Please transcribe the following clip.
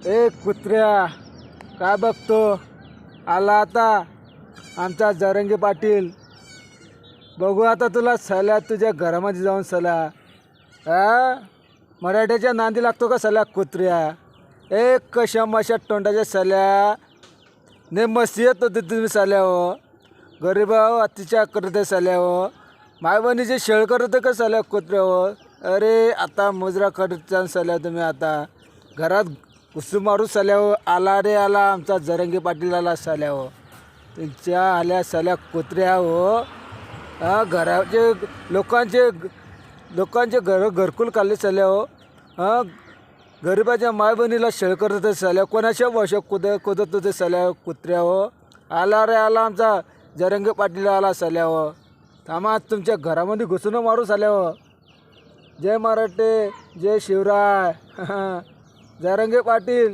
ए कुत्र्या, काय बघतो? आला आता आमचा जरंगे पाटील. बघू आता तुला सल्या तुझ्या घरामध्ये जाऊन सल्या. मराठ्याच्या नांदी लागतो का सल्या कुत्र्या? एक कशा माशा तोंडाच्या सल्या ने मस्त येत होते तुम्ही सल्या हो. गरीबा अतिशय करते सल्या हो. मायबहिणीचे शेळ करते का सल्या कुत्र्या हो? अरे आता मुजरा करत सल्या तुम्ही आता घरात घुसू मारू सल्या हो. आला रे आला आमचा जरंगे पाटील आला सल्या हो. तुमच्या आल्या सल्या कुत्र्या हो. घराचे लोकांचे घरकुल काढले सल्या हो. गरिबाच्या मायबहिणीला शेळ करत सल्या. कोणाच्या वर्ष कुदत होते सल्या कुत्र्या हो. आला रे आला आमचा जरंगे पाटील आला सल्या हो. थांबा तुमच्या घरामध्ये घुसून मारू सल्या हो. जय मराठे, जय शिवराय. जरंगे पाटील